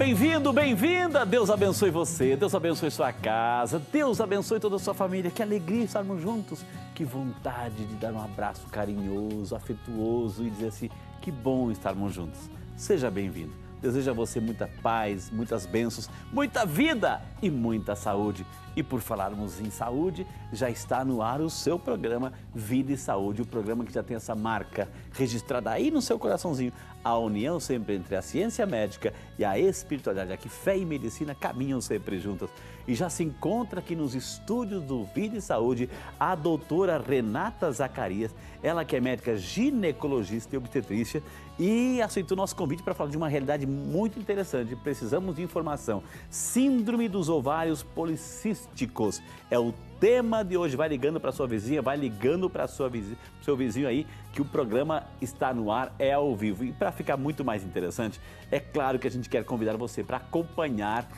bem-vindo, bem-vinda. Deus abençoe você, Deus abençoe sua casa, Deus abençoe toda a sua família. Que alegria estarmos juntos, que vontade de dar um abraço carinhoso, afetuoso e dizer assim, que bom estarmos juntos. Seja bem-vindo. Desejo a você muita paz, muitas bênçãos, muita vida e muita saúde. E por falarmos em saúde, já está no ar o seu programa Vida e Saúde, o programa que já tem essa marca registrada aí no seu coraçãozinho. A união sempre entre a ciência médica e a espiritualidade, aqui fé e medicina caminham sempre juntas. E já se encontra aqui nos estúdios do Vida e Saúde a doutora Renata Zacarias, ela que é médica ginecologista e obstetrícia e aceitou nosso convite para falar de uma realidade muito interessante. Precisamos de informação. Síndrome dos ovários policísticos é o tema de hoje. Vai ligando para sua vizinha, vai ligando para seu vizinho aí, que o programa está no ar, é ao vivo. E para ficar muito mais interessante, é claro que a gente quer convidar você para acompanhar,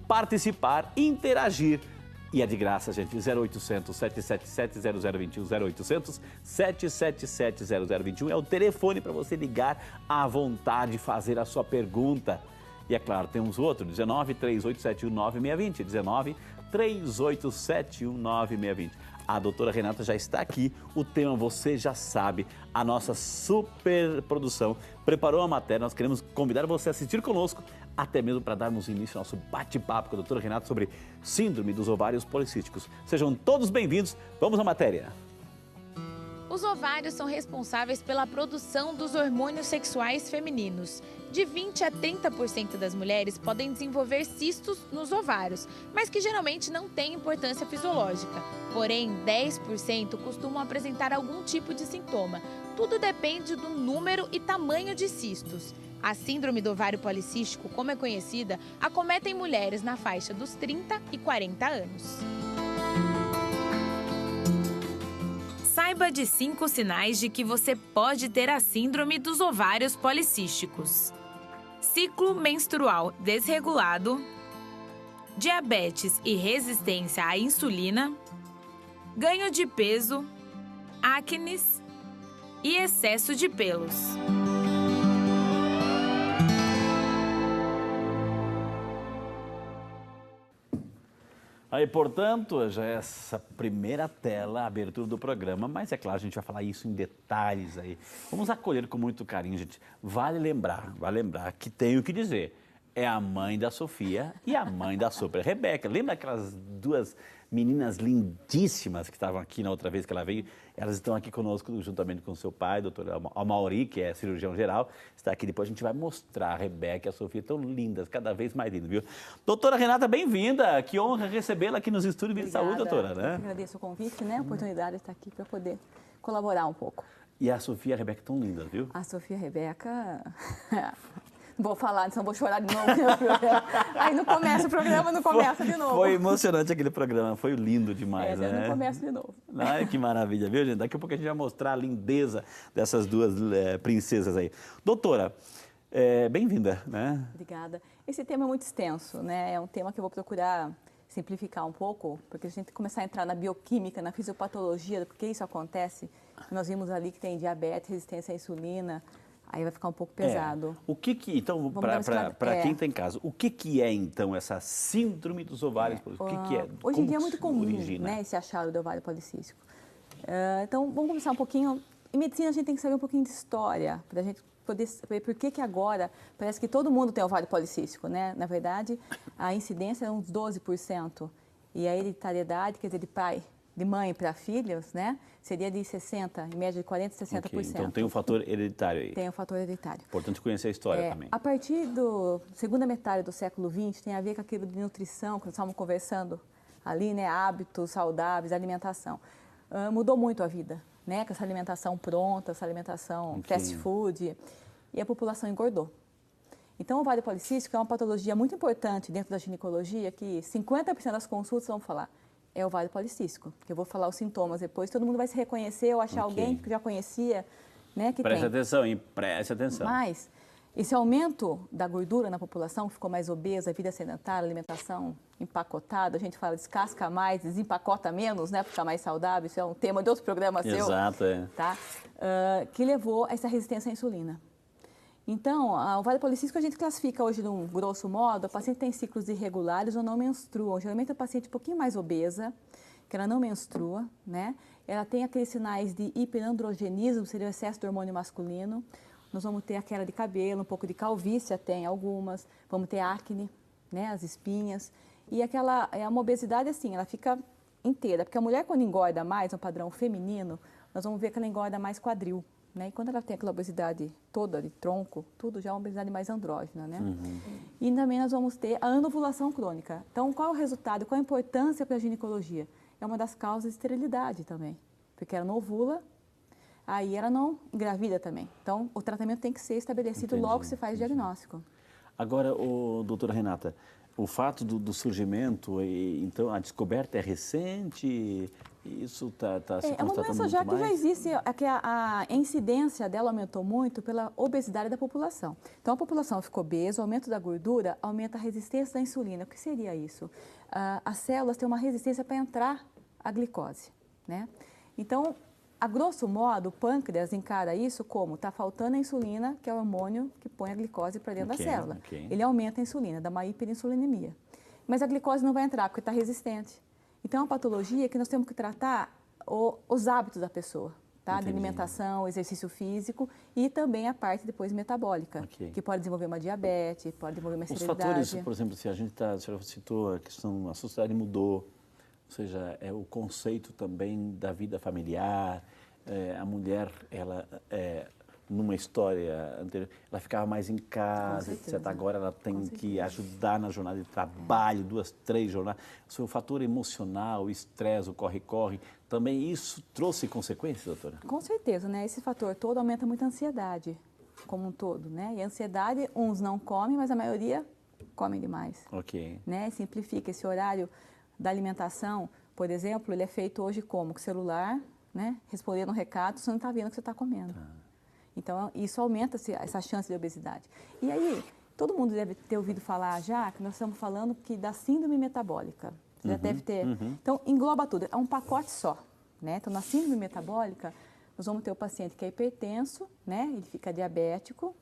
participar, interagir. E é de graça, gente, 0800 777 0021, 0800 777 0021 é o telefone para você ligar à vontade, fazer a sua pergunta. E é claro, temos outro, 19 3871 9620, 19 3871 9620. A doutora Renata já está aqui, o tema você já sabe, a nossa super produção preparou a matéria, nós queremos convidar você a assistir conosco, até mesmo para darmos início ao nosso bate-papo com a doutora Renata sobre síndrome dos ovários policísticos. Sejam todos bem-vindos, vamos à matéria. Os ovários são responsáveis pela produção dos hormônios sexuais femininos. De 20 a 30% das mulheres podem desenvolver cistos nos ovários, mas que geralmente não têm importância fisiológica. Porém, 10% costumam apresentar algum tipo de sintoma. Tudo depende do número e tamanho de cistos. A síndrome do ovário policístico, como é conhecida, acomete mulheres na faixa dos 30 e 40 anos. Saiba de 5 sinais de que você pode ter a síndrome dos ovários policísticos. Ciclo menstrual desregulado, diabetes e resistência à insulina, ganho de peso, acne e excesso de pelos. Aí, portanto, já é essa primeira tela, a abertura do programa, mas é claro, a gente vai falar isso em detalhes aí. Vamos acolher com muito carinho, gente. Vale lembrar que tenho o que dizer. É a mãe da Sofia e a mãe da Super Rebeca. Lembra aquelas duas meninas lindíssimas que estavam aqui na outra vez que ela veio? Elas estão aqui conosco juntamente com o seu pai, doutor Amauri, que é cirurgião geral. Está aqui, depois a gente vai mostrar a Rebeca e a Sofia, tão lindas, cada vez mais lindas, viu? Doutora Renata, bem-vinda. Que honra recebê-la aqui nos estúdios Vida e Saúde, doutora. Né? Eu agradeço o convite, né? A oportunidade de estar aqui para poder colaborar um pouco. E a Sofia e a Rebeca tão lindas, viu? A Sofia e a Rebeca... Não vou falar, senão vou chorar de novo. Aí não começa o programa, não começa de novo. Foi emocionante aquele programa, foi lindo demais, né? Não começa de novo. Ai, que maravilha, viu, gente? Daqui a pouco a gente vai mostrar a lindeza dessas duas princesas aí. Doutora, bem-vinda, né? Obrigada. Esse tema é muito extenso, né? É um tema que eu vou procurar simplificar um pouco, porque a gente começar a entrar na bioquímica, na fisiopatologia, porque isso acontece. Nós vimos ali que tem diabetes, resistência à insulina. Aí vai ficar um pouco pesado. O que então, para quem está em casa, o que é então essa síndrome dos ovários policísticos? O que é? Hoje em dia é muito comum, né, esse achado do ovário policístico. Então, vamos começar um pouquinho. Em medicina, a gente tem que saber um pouquinho de história, para a gente poder saber por que agora parece que todo mundo tem ovário policístico, né? Na verdade, a incidência é uns 12%. E a hereditariedade, quer dizer, de mãe para filhos, né? Seria de 60%, em média de 40% a 60%. Okay, então tem um fator hereditário aí. Tem um fator hereditário. Importante conhecer a história também. A partir da segunda metade do século XX, tem a ver com aquilo de nutrição, que nós estávamos conversando ali, né? Hábitos saudáveis, alimentação. Mudou muito a vida, né? Com essa alimentação pronta, essa alimentação fast food, e a população engordou. Então, o ovário policístico é uma patologia muito importante dentro da ginecologia, que 50% das consultas vão falar. É ovário policístico, que eu vou falar os sintomas depois, todo mundo vai se reconhecer ou achar alguém que já conhecia, né, que Preste atenção, hein? Preste atenção. Mas esse aumento da gordura na população, que ficou mais obesa, vida sedentária, alimentação empacotada, a gente fala descasca mais, desempacota menos, né, para ficar mais saudável, isso é um tema de outro programa seu. Exato, tá? Que levou a essa resistência à insulina. Então, o ovário policístico a gente classifica hoje, num grosso modo, a paciente tem ciclos irregulares ou não menstruam. Geralmente a paciente um pouquinho mais obesa, que ela não menstrua, né? Ela tem aqueles sinais de hiperandrogenismo, seria o excesso do hormônio masculino. Nós vamos ter a queda de cabelo, um pouco de calvície até em algumas, vamos ter acne, né? As espinhas. E uma obesidade assim, ela fica inteira, porque a mulher quando engorda mais, no padrão feminino, nós vamos ver que ela engorda mais quadril. Né? E quando ela tem aquela obesidade toda de tronco, tudo já é uma obesidade mais andrógena, né? E também nós vamos ter a anovulação crônica. Então, qual é o resultado? Qual a importância para a ginecologia? É uma das causas de esterilidade também, porque ela não ovula, aí ela não engravida também. Então, o tratamento tem que ser estabelecido logo que se faz o diagnóstico. Agora, doutora Renata, o fato do surgimento, então a descoberta é recente, isso está se constatando muito mais? É uma doença já que já existe, que a incidência dela aumentou muito pela obesidade da população. Então a população ficou obesa, o aumento da gordura aumenta a resistência da insulina. O que seria isso? As células têm uma resistência para entrar a glicose, né? Então, a grosso modo, o pâncreas encara isso como está faltando a insulina, que é o hormônio que põe a glicose para dentro da célula. Ele aumenta a insulina, dá uma hiperinsulinemia. Mas a glicose não vai entrar porque está resistente. Então, é uma patologia que nós temos que tratar os hábitos da pessoa, tá? De alimentação, exercício físico e também a parte depois metabólica, que pode desenvolver uma diabetes, pode desenvolver uma esterilidade. Os fatores, por exemplo, se a senhora citou a questão, a sociedade mudou, ou seja, o conceito também da vida familiar, a mulher, ela, numa história anterior, ela ficava mais em casa, etc. Agora ela tem que ajudar na jornada de trabalho, 2, 3 jornadas. O fator emocional, o estresse, o corre-corre, também isso trouxe consequências, doutora? Com certeza, né? Esse fator todo aumenta muito a ansiedade, como um todo, né? E a ansiedade, uns não comem, mas a maioria comem demais. Né? Simplifica esse horário da alimentação, por exemplo, ele é feito hoje como? Com celular, né? Respondendo um recado, você não está vendo o que você está comendo. Então, isso aumenta essa chance de obesidade. E aí, todo mundo deve ter ouvido falar já que nós estamos falando da síndrome metabólica. Você já deve ter. Então, engloba tudo, é um pacote só, né? Então, na síndrome metabólica, nós vamos ter o paciente que é hipertenso, né? Ele fica diabético,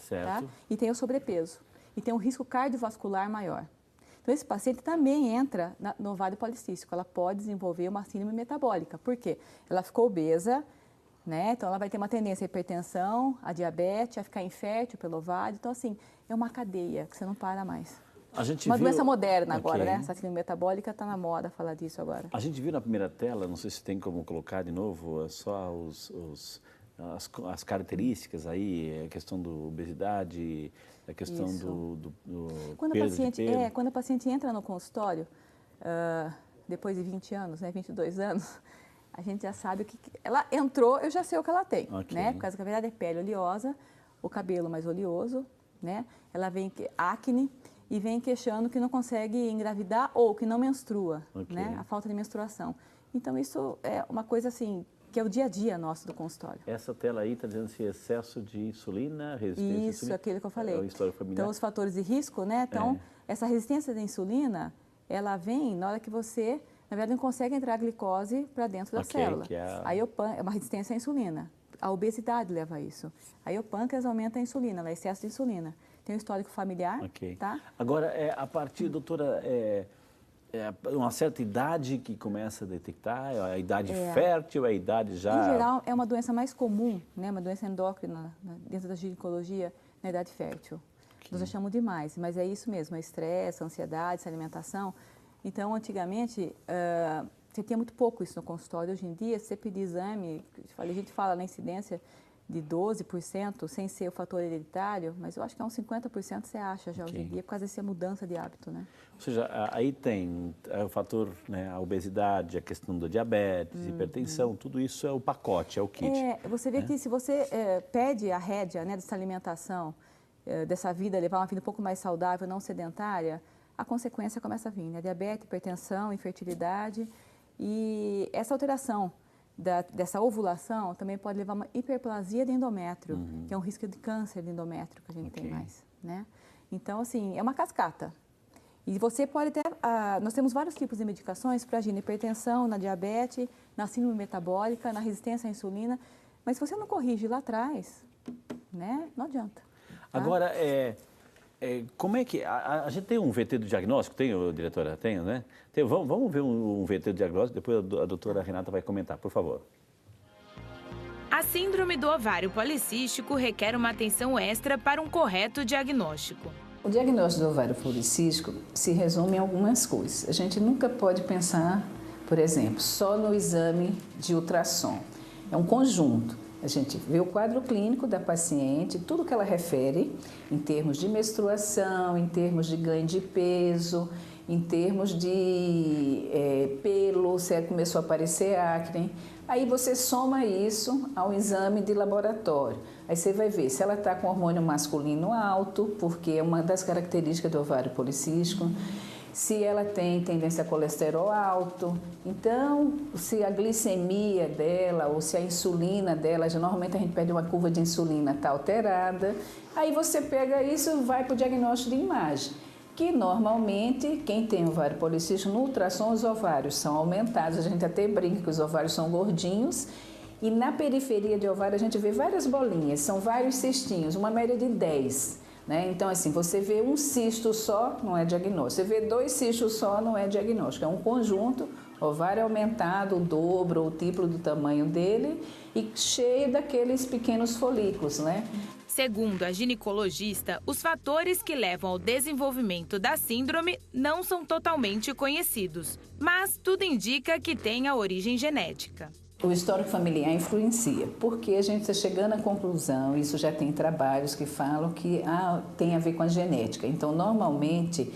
tá? E tem o sobrepeso. E tem um risco cardiovascular maior. Então, esse paciente também entra no ovário policístico. Ela pode desenvolver uma síndrome metabólica. Por quê? Ela ficou obesa, né? Então, ela vai ter uma tendência à hipertensão, à diabetes, a ficar infértil pelo ovário. Então, assim, é uma cadeia que você não para mais. Uma doença moderna agora, né? Essa síndrome metabólica está na moda falar disso agora. A gente viu na primeira tela, não sei se tem como colocar de novo, só as características aí, a questão da obesidade, a questão do perda de pelo. Quando a paciente entra no consultório, depois de 20 anos, né, 22 anos, a gente já sabe o que ela entrou, eu já sei o que ela tem, né? Por causa que a verdade é pele oleosa, o cabelo mais oleoso, né? Ela vem acne e vem queixando que não consegue engravidar ou que não menstrua, né? A falta de menstruação. Então isso é uma coisa assim que é o dia a dia nosso do consultório. Essa tela aí está dizendo se excesso de insulina, resistência à insulina. Isso, aquilo que eu falei. É a história familiar. Então os fatores de risco, né? Então essa resistência da insulina, ela vem na hora que você, na verdade, não consegue entrar a glicose para dentro da célula. Aí é uma resistência à insulina. A obesidade leva a isso. Aí o pâncreas aumenta a insulina, o excesso de insulina. Tem um histórico familiar, tá? Agora, a partir, doutora, uma certa idade que começa a detectar? É a idade fértil, é a idade já... Em geral, é uma doença mais comum, né? Uma doença endócrina dentro da ginecologia na idade fértil. Nós achamos demais, mas é isso mesmo, é estresse, ansiedade, essa alimentação. Então, antigamente, você tinha muito pouco isso no consultório. Hoje em dia, se você pedir exame, a gente fala na incidência de 12%, sem ser o fator hereditário, mas eu acho que é uns 50% você acha já hoje em dia, por causa dessa mudança de hábito, né? Ou seja, aí tem o fator, né, a obesidade, a questão da diabetes, hipertensão, tudo isso é o pacote, é o kit. Você vê que se você pede a rédea, né, dessa alimentação, dessa vida, levar uma vida um pouco mais saudável, não sedentária, a consequência começa a vir, né? Diabetes, hipertensão, infertilidade e essa alteração dessa ovulação também pode levar a uma hiperplasia de endométrio, que é um risco de câncer de endométrio que a gente tem mais, né? Então, assim, é uma cascata. E você pode ter, nós temos vários tipos de medicações para agir na hipertensão, na diabetes, na síndrome metabólica, na resistência à insulina, mas se você não corrige lá atrás, né, não adianta. Agora, como é que... A gente tem um VT do diagnóstico? Tem, diretora? Tem, né? Vamos ver um VT do diagnóstico, depois a doutora Renata vai comentar, por favor. A síndrome do ovário policístico requer uma atenção extra para um correto diagnóstico. O diagnóstico do ovário policístico se resume em algumas coisas. A gente nunca pode pensar, por exemplo, só no exame de ultrassom. É um conjunto. A gente vê o quadro clínico da paciente, tudo que ela refere, em termos de menstruação, em termos de ganho de peso, em termos de pelo, se começou a aparecer acne. Aí você soma isso ao exame de laboratório. Aí você vai ver se ela está com hormônio masculino alto, porque é uma das características do ovário policístico, se ela tem tendência a colesterol alto, então se a glicemia dela ou se a insulina dela, normalmente a gente pede uma curva de insulina, está alterada, aí você pega isso e vai para o diagnóstico de imagem, que normalmente quem tem ovário policístico no ultrassom, os ovários são aumentados, a gente até brinca que os ovários são gordinhos, e na periferia de ovário a gente vê várias bolinhas, são vários cistinhos, uma média de 10. Né? Então, assim, você vê um cisto só, não é diagnóstico. Você vê 2 cistos só, não é diagnóstico. É um conjunto, ovário aumentado, o dobro ou o triplo do tamanho dele e cheio daqueles pequenos folículos, né? Segundo a ginecologista, os fatores que levam ao desenvolvimento da síndrome não são totalmente conhecidos, mas tudo indica que tem a origem genética. O histórico familiar influencia, porque a gente está chegando à conclusão, isso já tem trabalhos que falam que tem a ver com a genética. Então, normalmente,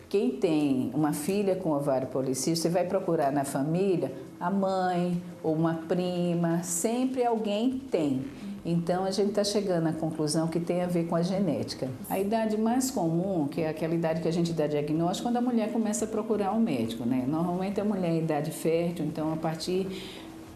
quem tem uma filha com ovário policístico, você vai procurar na família a mãe ou uma prima, sempre alguém tem. Então, a gente está chegando à conclusão que tem a ver com a genética. A idade mais comum, que é aquela idade que a gente dá diagnóstico, quando a mulher começa a procurar um médico, né? Normalmente a mulher em idade fértil, então a partir...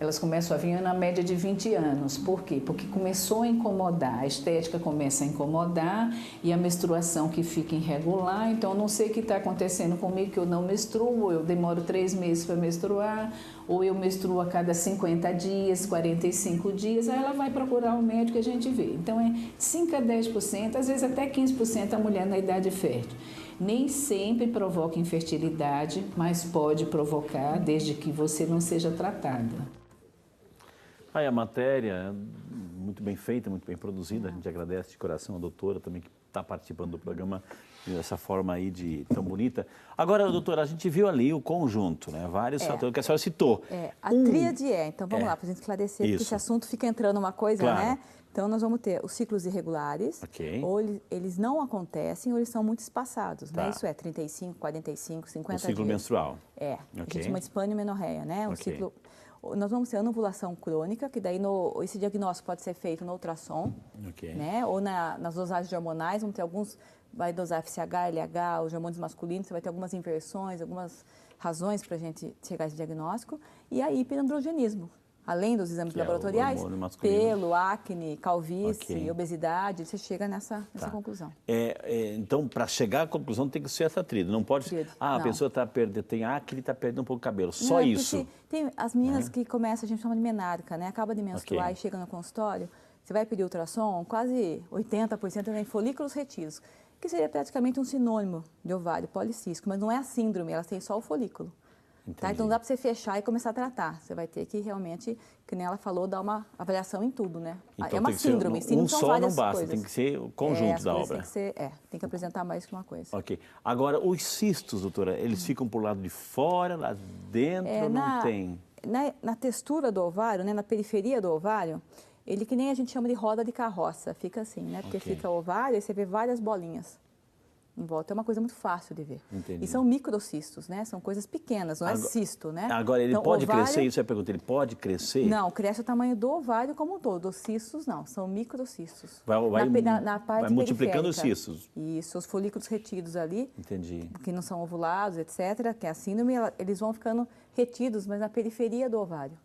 Elas começam a vir na média de 20 anos. Por quê? Porque começou a incomodar, a estética começa a incomodar e a menstruação que fica irregular. Então, eu não sei o que está acontecendo comigo, que eu não menstruo, eu demoro 3 meses para menstruar, ou eu menstruo a cada 50 dias, 45 dias, aí ela vai procurar um médico e a gente vê. Então, é 5 a 10%, às vezes até 15% a mulher na idade fértil. Nem sempre provoca infertilidade, mas pode provocar desde que você não seja tratada. Aí a matéria, muito bem feita, muito bem produzida, a gente agradece de coração a doutora também que está participando do programa dessa forma aí tão bonita. Agora, doutora, a gente viu ali o conjunto, né? Vários fatores que a senhora citou. A tríade então vamos lá, para a gente esclarecer, porque esse assunto fica entrando uma coisa, claro, né? Então, nós vamos ter os ciclos irregulares, ou eles não acontecem, ou eles são muito espaçados, né? Isso é 35, 45, 50 dias. O ciclo menstrual. A gente chama de hispaniomenorreia, né? O ciclo... Nós vamos ter anovulação crônica, que daí esse diagnóstico pode ser feito no ultrassom, né? Ou nas dosagens hormonais, vamos ter alguns, vai dosar FSH, LH, os hormônios masculinos, você vai ter algumas inversões, algumas razões para a gente chegar a esse diagnóstico, e a hiperandrogenismo. Além dos exames laboratoriais, pelo, acne, calvície, obesidade, você chega nessa conclusão. Então, para chegar à conclusão, tem que ser essa tríade. Não pode ser, a pessoa tem acne e está perdendo um pouco de cabelo. Só isso. Tem as meninas que começam, a gente chama de menarca, né? Acaba de menstruar e chega no consultório, você vai pedir ultrassom, quase 80% tem folículos retidos, que seria praticamente um sinônimo de ovário policístico, mas não é a síndrome, elas têm só o folículo. Tá? Então, não dá para você fechar e começar a tratar. Você vai ter que realmente, que nem ela falou, dar uma avaliação em tudo, né? Então, é uma síndrome. Um só não basta, tem que ser o conjunto da obra. Tem que apresentar mais que uma coisa. Ok. Agora, os cistos, doutora, eles ficam por lado de fora, lá dentro, não tem? Na textura do ovário, né, na periferia do ovário, ele que nem a gente chama de roda de carroça, fica assim, né? Porque fica o ovário e você vê várias bolinhas em volta. É uma coisa muito fácil de ver. Entendi. E são microcistos, né? São coisas pequenas, não é cisto, né? Agora, ele pode crescer? Isso é a pergunta. Ele pode crescer? Não, cresce o tamanho do ovário como um todo. Os cistos, não. São microcistos. Vai parte multiplicando os cistos. Isso, os folículos retidos ali. Entendi. Que não são ovulados, etc., que é a síndrome, eles vão ficando retidos, mas na periferia do ovário.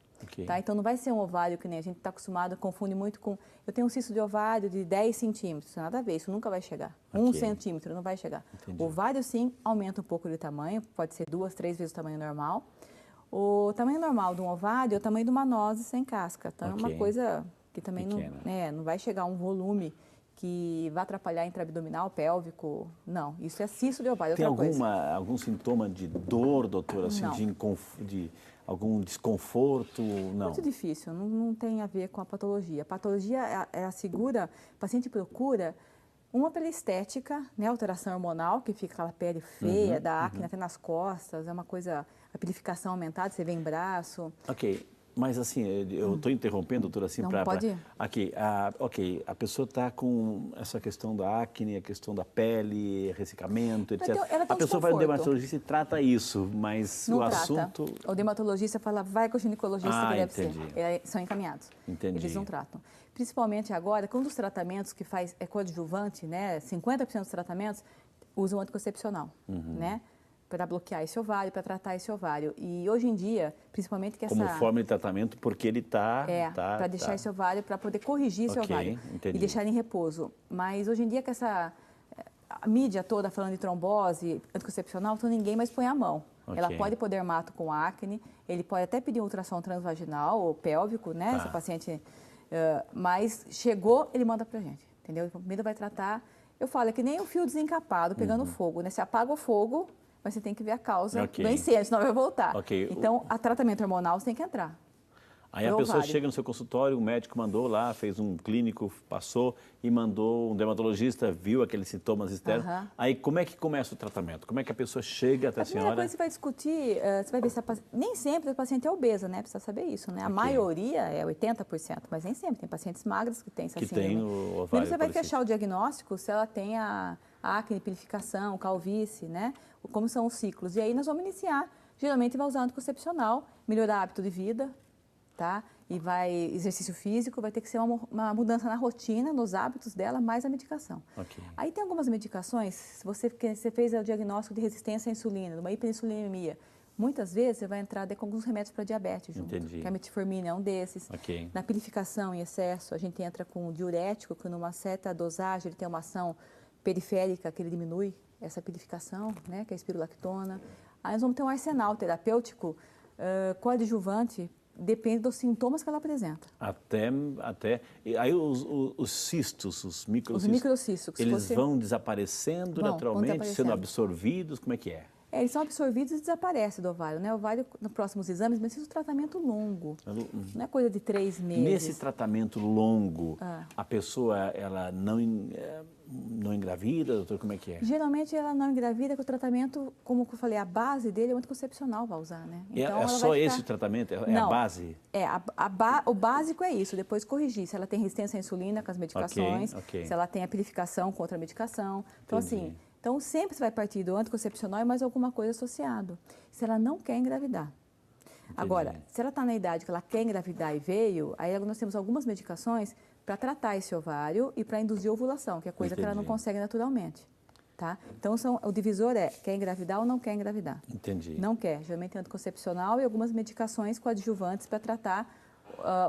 Tá? Então, não vai ser um ovário que nem a gente está acostumado, confunde muito com... Eu tenho um cisto de ovário de 10 centímetros, nada a ver, isso nunca vai chegar. 1 centímetro não vai chegar. Entendi. O ovário, sim, aumenta um pouco de tamanho, pode ser 2, 3 vezes o tamanho normal. O tamanho normal de um ovário é o tamanho de uma noz sem casca. Então, é uma coisa que também não vai chegar a um volume que vai atrapalhar intraabdominal, pélvico, não. Isso é cisto de ovário, Tem outra coisa. algum sintoma de dor, doutor, assim, Não. de algum desconforto? Não. Muito difícil, não tem a ver com a patologia. A patologia é a segura, o paciente procura uma pela estética, né, alteração hormonal, que fica aquela pele feia, da acne até nas costas, é uma coisa, a purificação aumentada, você vê em braço. Ok, mas assim, eu estou interrompendo, doutora, assim, Não, para... pode. Aqui, a pessoa está com essa questão da acne, a questão da pele, ressecamento, etc. ela tem A pessoa vai no desconforto. dermatologista e trata isso, mas Não o trata. assunto... O dermatologista fala, vai com o ginecologista que deve entendi. ser. São encaminhados. Entendi. Eles não tratam. Principalmente agora, quando os tratamentos que faz é coadjuvante, né, 50% dos tratamentos usam anticoncepcional, né, para bloquear esse ovário, para tratar esse ovário. E hoje em dia, principalmente que Como forma de tratamento, porque ele está... para deixar esse ovário, para poder corrigir esse Ok, ovário entendi. e deixar ele em repouso. Mas hoje em dia, com a mídia toda falando de trombose anticoncepcional, então ninguém mais põe a mão. Ok. Ela pode pôr dermato com acne, ele pode até pedir um ultrassom transvaginal ou pélvico, né? Tá. Se o paciente... mas chegou, ele manda pra gente, entendeu? Primeiro vai tratar... Eu falo, é que nem um fio desencapado pegando fogo, né? Você apaga o fogo, mas você tem que ver a causa Ok. do incêndio, senão vai voltar. Ok. Então, a tratamento hormonal você tem que entrar. Aí a pro pessoa ovário. chega no seu consultório, o médico mandou lá, fez um clínico, passou e mandou um dermatologista, viu aqueles sintomas externos. Aham. Aí como é que começa o tratamento? Como é que a pessoa chega até a A primeira senhora? coisa que você vai discutir, você vai ver se nem sempre o paciente é obesa, né? Precisa saber isso, né? A maioria é 80%, mas nem sempre. Tem pacientes magros que têm essa Que síndrome. tem o ovário Primeiro você vai policístico. fechar o diagnóstico se ela tem a acne, pilificação, calvície, né? Como são os ciclos. E aí nós vamos iniciar, geralmente vai usar anticoncepcional, melhorar hábito de vida, tá? E exercício físico, vai ter que ser uma mudança na rotina, nos hábitos dela, mais a medicação. Ok. Aí tem algumas medicações, se você fez o diagnóstico de resistência à insulina, de uma hiperinsulinemia, muitas vezes você vai entrar com alguns remédios para diabetes junto. Entendi. Que a metformina é um desses. Ok. Na pilificação em excesso, a gente entra com o diurético, que numa certa dosagem ele tem uma ação periférica, que ele diminui essa pilificação, né, que é a espirulactona. Aí nós vamos ter um arsenal terapêutico coadjuvante, depende dos sintomas que ela apresenta. E aí os cistos, os microcistos, Os microcistos, que eles vão desaparecendo Vão naturalmente, sendo desaparecendo. absorvidos, como é que é? Eles são absorvidos e desaparecem do ovário, né? O ovário, nos próximos exames, precisa de um tratamento longo. Não é coisa de 3 meses. Nesse tratamento longo, Ah. a pessoa ela não engravida, doutor, como é que é? Geralmente ela não engravida, que o tratamento, como eu falei, a base dele é o anticoncepcional, vai usar, né? É só esse o tratamento? É Não, a base? O básico é isso, depois corrigir. Se ela tem resistência à insulina com as medicações, ok. se ela tem a purificação com outra medicação. Então, Entendi. assim, sempre você vai partir do anticoncepcional e mais alguma coisa associado. Se ela não quer engravidar. Agora, se ela está na idade que ela quer engravidar e veio, aí nós temos algumas medicações para tratar esse ovário e para induzir a ovulação, que é coisa que ela não Entendi. consegue naturalmente. Tá? Então, o divisor é quer engravidar ou não quer engravidar. Entendi. Não quer. Geralmente é anticoncepcional e algumas medicações coadjuvantes para tratar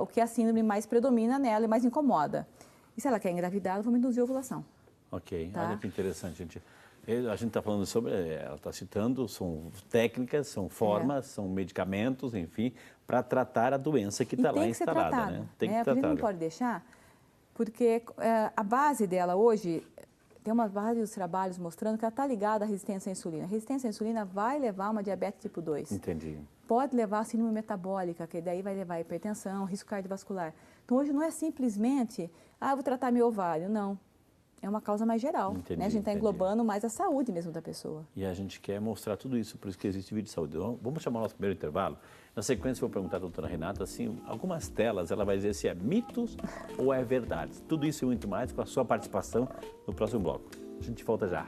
o que a síndrome mais predomina nela e mais incomoda. E se ela quer engravidar, vamos induzir a ovulação. Ok, Tá. olha que interessante, gente. A gente está falando sobre, ela está citando, são técnicas, são formas, são medicamentos, enfim, para tratar a doença que está lá tem que ser instalada, tratada, né? Tem que né? A gente tratar. não pode deixar, porque a base dela hoje, tem vários trabalhos mostrando que ela está ligada à resistência à insulina. A resistência à insulina vai levar a uma diabetes tipo 2. Entendi. Pode levar a síndrome metabólica, que daí vai levar a hipertensão, risco cardiovascular. Então, hoje não é simplesmente, eu vou tratar meu ovário. Não. É uma causa mais geral. Entendi, Né? A gente está entendi. englobando mais a saúde mesmo da pessoa. E a gente quer mostrar tudo isso, por isso que existe vídeo de saúde. Então, vamos chamar o nosso primeiro intervalo. Na sequência, eu vou perguntar à doutora Renata, assim, algumas telas, ela vai dizer se é mitos ou é verdade. Tudo isso e muito mais com a sua participação no próximo bloco. A gente volta já.